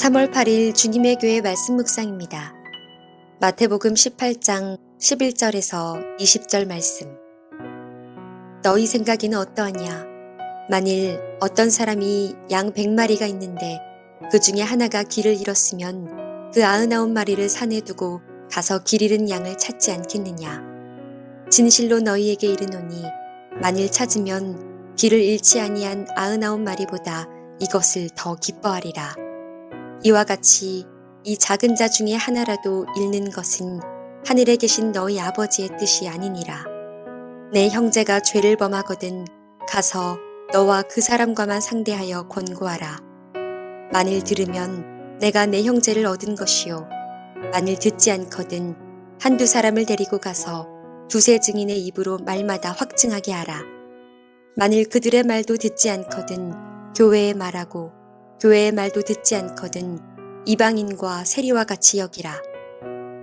3월 8일 주님의 교회 말씀 묵상입니다. 마태복음 18장 11절에서 20절 말씀. 너희 생각에는 어떠하냐? 만일 어떤 사람이 양 100마리가 있는데 그 중에 하나가 길을 잃었으면 그 99마리를 산에 두고 가서 길 잃은 양을 찾지 않겠느냐? 진실로 너희에게 이르노니 만일 찾으면 길을 잃지 아니한 99마리보다 이것을 더 기뻐하리라. 이와 같이 이 작은 자 중에 하나라도 잃는 것은 하늘에 계신 너희 아버지의 뜻이 아니니라. 내 형제가 죄를 범하거든 가서 너와 그 사람과만 상대하여 권고하라. 만일 들으면 내가 내 형제를 얻은 것이요. 만일 듣지 않거든 한두 사람을 데리고 가서 두세 증인의 입으로 말마다 확증하게 하라. 만일 그들의 말도 듣지 않거든 교회에 말하고 교회의 말도 듣지 않거든 이방인과 세리와 같이 여기라.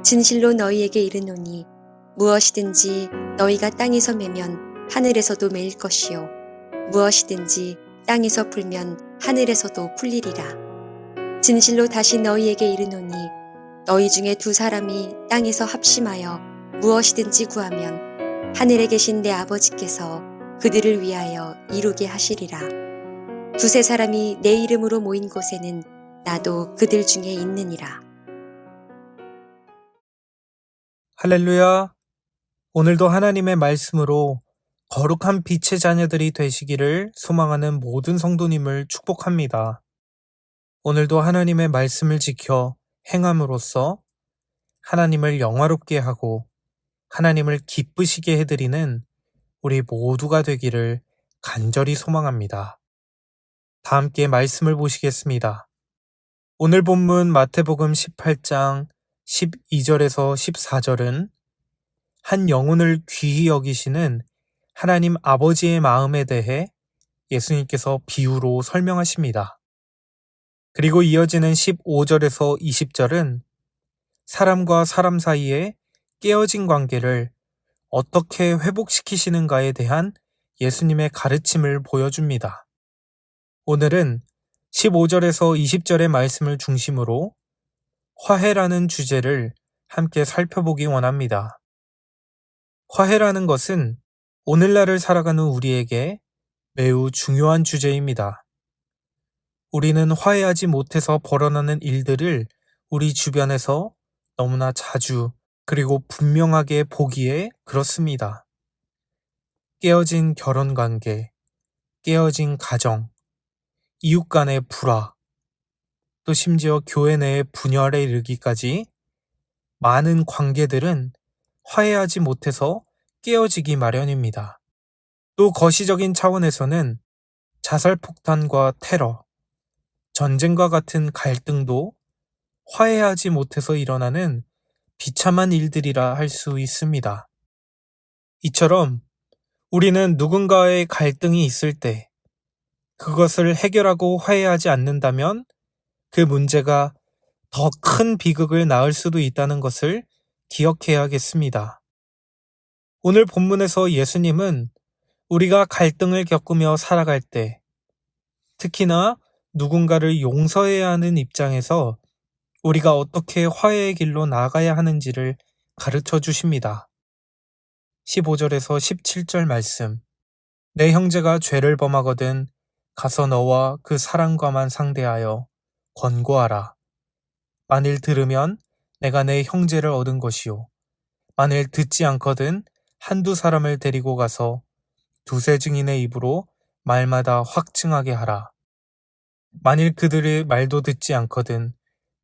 진실로 너희에게 이르노니 무엇이든지 너희가 땅에서 매면 하늘에서도 매일 것이요 무엇이든지 땅에서 풀면 하늘에서도 풀리리라. 진실로 다시 너희에게 이르노니 너희 중에 두 사람이 땅에서 합심하여 무엇이든지 구하면 하늘에 계신 내 아버지께서 그들을 위하여 이루게 하시리라. 두세 사람이 내 이름으로 모인 곳에는 나도 그들 중에 있느니라. 할렐루야! 오늘도 하나님의 말씀으로 거룩한 빛의 자녀들이 되시기를 소망하는 모든 성도님을 축복합니다. 오늘도 하나님의 말씀을 지켜 행함으로써 하나님을 영화롭게 하고 하나님을 기쁘시게 해드리는 우리 모두가 되기를 간절히 소망합니다. 다 함께 말씀을 보시겠습니다. 오늘 본문 마태복음 18장 12절에서 14절은 한 영혼을 귀히 여기시는 하나님 아버지의 마음에 대해 예수님께서 비유로 설명하십니다. 그리고 이어지는 15절에서 20절은 사람과 사람 사이에 깨어진 관계를 어떻게 회복시키시는가에 대한 예수님의 가르침을 보여줍니다. 오늘은 15절에서 20절의 말씀을 중심으로 화해라는 주제를 함께 살펴보기 원합니다. 화해라는 것은 오늘날을 살아가는 우리에게 매우 중요한 주제입니다. 우리는 화해하지 못해서 벌어나는 일들을 우리 주변에서 너무나 자주 그리고 분명하게 보기에 그렇습니다. 깨어진 결혼관계, 깨어진 가정, 이웃 간의 불화, 또 심지어 교회 내의 분열에 이르기까지 많은 관계들은 화해하지 못해서 깨어지기 마련입니다. 또 거시적인 차원에서는 자살폭탄과 테러, 전쟁과 같은 갈등도 화해하지 못해서 일어나는 비참한 일들이라 할 수 있습니다. 이처럼 우리는 누군가의 갈등이 있을 때 그것을 해결하고 화해하지 않는다면 그 문제가 더 큰 비극을 낳을 수도 있다는 것을 기억해야겠습니다. 오늘 본문에서 예수님은 우리가 갈등을 겪으며 살아갈 때, 특히나 누군가를 용서해야 하는 입장에서 우리가 어떻게 화해의 길로 나아가야 하는지를 가르쳐 주십니다. 15절에서 17절 말씀. 내 형제가 죄를 범하거든 가서 너와 그 사람과만 상대하여 권고하라. 만일 들으면 내가 내 형제를 얻은 것이요. 만일 듣지 않거든 한두 사람을 데리고 가서 두세 증인의 입으로 말마다 확증하게 하라. 만일 그들의 말도 듣지 않거든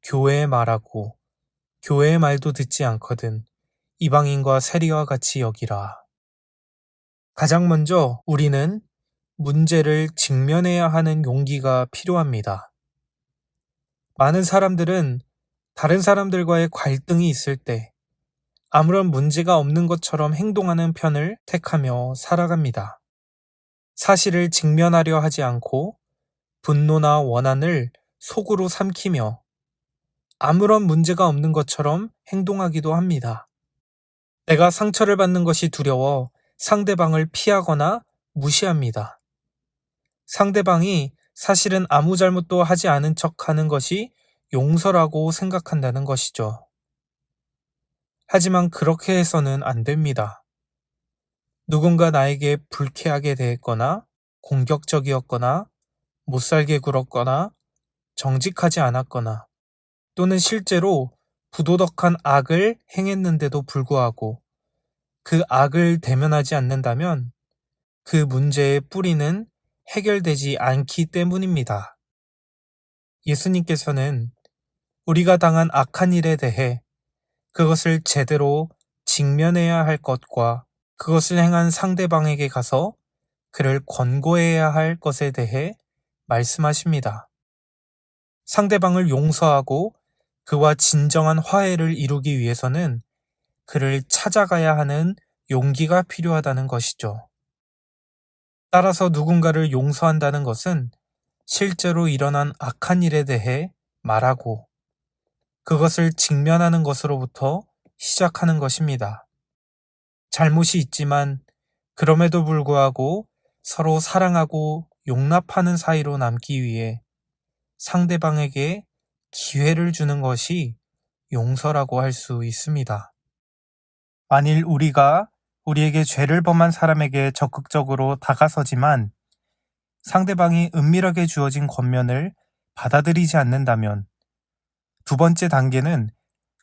교회에 말하고 교회의 말도 듣지 않거든 이방인과 세리와 같이 여기라. 가장 먼저 우리는 문제를 직면해야 하는 용기가 필요합니다. 많은 사람들은 다른 사람들과의 갈등이 있을 때 아무런 문제가 없는 것처럼 행동하는 편을 택하며 살아갑니다. 사실을 직면하려 하지 않고 분노나 원한을 속으로 삼키며 아무런 문제가 없는 것처럼 행동하기도 합니다. 내가 상처를 받는 것이 두려워 상대방을 피하거나 무시합니다. 상대방이 사실은 아무 잘못도 하지 않은 척하는 것이 용서라고 생각한다는 것이죠. 하지만 그렇게 해서는 안 됩니다. 누군가 나에게 불쾌하게 대했거나 공격적이었거나 못살게 굴었거나 정직하지 않았거나 또는 실제로 부도덕한 악을 행했는데도 불구하고 그 악을 대면하지 않는다면 그 문제의 뿌리는 해결되지 않기 때문입니다. 예수님께서는 우리가 당한 악한 일에 대해 그것을 제대로 직면해야 할 것과 그것을 행한 상대방에게 가서 그를 권고해야 할 것에 대해 말씀하십니다. 상대방을 용서하고 그와 진정한 화해를 이루기 위해서는 그를 찾아가야 하는 용기가 필요하다는 것이죠. 따라서 누군가를 용서한다는 것은 실제로 일어난 악한 일에 대해 말하고 그것을 직면하는 것으로부터 시작하는 것입니다. 잘못이 있지만 그럼에도 불구하고 서로 사랑하고 용납하는 사이로 남기 위해 상대방에게 기회를 주는 것이 용서라고 할 수 있습니다. 만일 우리가 우리에게 죄를 범한 사람에게 적극적으로 다가서지만 상대방이 은밀하게 주어진 권면을 받아들이지 않는다면 두 번째 단계는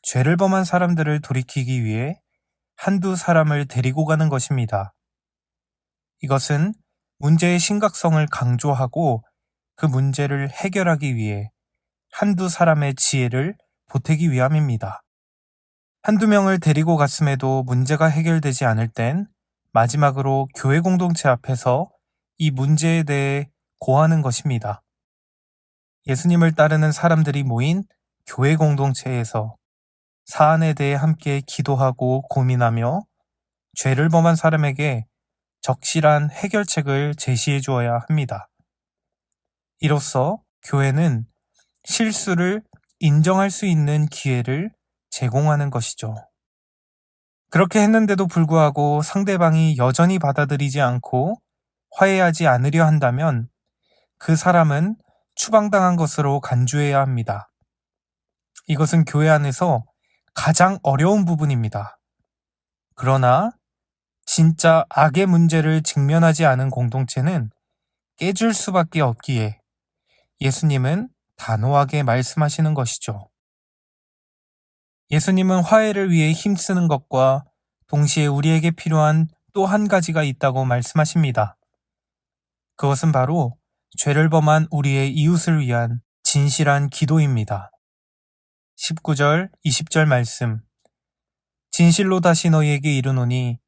죄를 범한 사람들을 돌이키기 위해 한두 사람을 데리고 가는 것입니다. 이것은 문제의 심각성을 강조하고 그 문제를 해결하기 위해 한두 사람의 지혜를 보태기 위함입니다. 한두 명을 데리고 갔음에도 문제가 해결되지 않을 땐 마지막으로 교회 공동체 앞에서 이 문제에 대해 고하는 것입니다. 예수님을 따르는 사람들이 모인 교회 공동체에서 사안에 대해 함께 기도하고 고민하며 죄를 범한 사람에게 적실한 해결책을 제시해 주어야 합니다. 이로써 교회는 실수를 인정할 수 있는 기회를 제공하는 것이죠. 그렇게 했는데도 불구하고 상대방이 여전히 받아들이지 않고 화해하지 않으려 한다면 그 사람은 추방당한 것으로 간주해야 합니다. 이것은 교회 안에서 가장 어려운 부분입니다. 그러나 진짜 악의 문제를 직면하지 않은 공동체는 깨질 수밖에 없기에 예수님은 단호하게 말씀하시는 것이죠. 예수님은 화해를 위해 힘쓰는 것과 동시에 우리에게 필요한 또 한 가지가 있다고 말씀하십니다. 그것은 바로 죄를 범한 우리의 이웃을 위한 진실한 기도입니다. 19절, 20절 말씀. 진실로 다시 너희에게 이르노니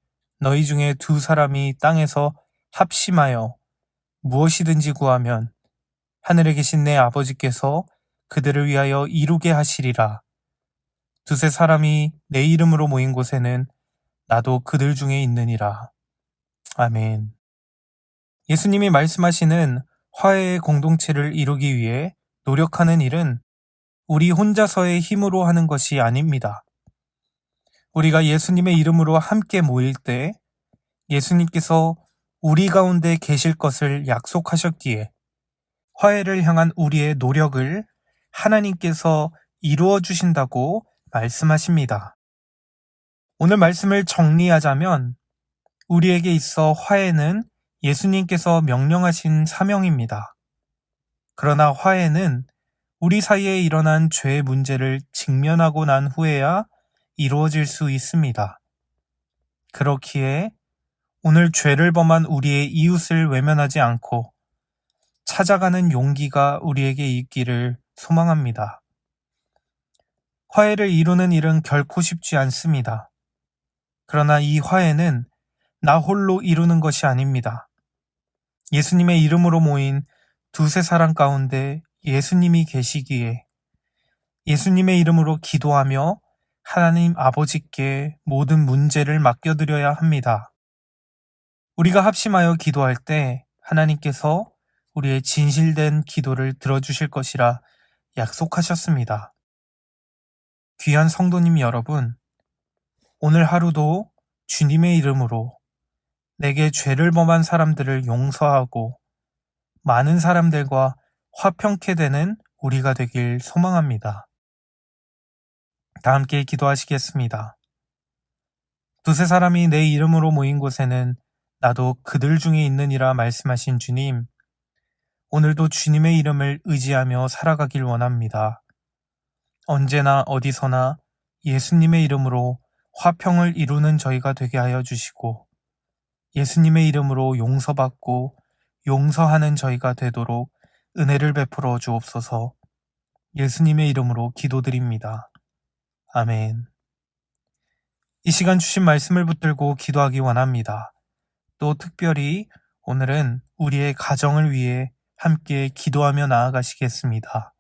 너희 중에 두 사람이 땅에서 합심하여 무엇이든지 구하면 하늘에 계신 내 아버지께서 그들을 위하여 이루게 하시리라. 두세 사람이 내 이름으로 모인 곳에는 나도 그들 중에 있느니라. 아멘. 예수님이 말씀하시는 화해의 공동체를 이루기 위해 노력하는 일은 우리 혼자서의 힘으로 하는 것이 아닙니다. 우리가 예수님의 이름으로 함께 모일 때 예수님께서 우리 가운데 계실 것을 약속하셨기에 화해를 향한 우리의 노력을 하나님께서 이루어 주신다고 말씀하십니다. 오늘 말씀을 정리하자면 우리에게 있어 화해는 예수님께서 명령하신 사명입니다. 그러나 화해는 우리 사이에 일어난 죄의 문제를 직면하고 난 후에야 이루어질 수 있습니다. 그렇기에 오늘 죄를 범한 우리의 이웃을 외면하지 않고 찾아가는 용기가 우리에게 있기를 소망합니다. 화해를 이루는 일은 결코 쉽지 않습니다. 그러나 이 화해는 나 홀로 이루는 것이 아닙니다. 예수님의 이름으로 모인 두세 사람 가운데 예수님이 계시기에 예수님의 이름으로 기도하며 하나님 아버지께 모든 문제를 맡겨드려야 합니다. 우리가 합심하여 기도할 때 하나님께서 우리의 진실된 기도를 들어주실 것이라 약속하셨습니다. 귀한 성도님 여러분, 오늘 하루도 주님의 이름으로 내게 죄를 범한 사람들을 용서하고 많은 사람들과 화평케 되는 우리가 되길 소망합니다. 다 함께 기도하시겠습니다. 두세 사람이 내 이름으로 모인 곳에는 나도 그들 중에 있느니라 말씀하신 주님, 오늘도 주님의 이름을 의지하며 살아가길 원합니다. 언제나 어디서나 예수님의 이름으로 화평을 이루는 저희가 되게 하여 주시고, 예수님의 이름으로 용서받고 용서하는 저희가 되도록 은혜를 베풀어 주옵소서. 예수님의 이름으로 기도드립니다. 아멘. 이 시간 주신 말씀을 붙들고 기도하기 원합니다. 또 특별히 오늘은 우리의 가정을 위해 함께 기도하며 나아가시겠습니다.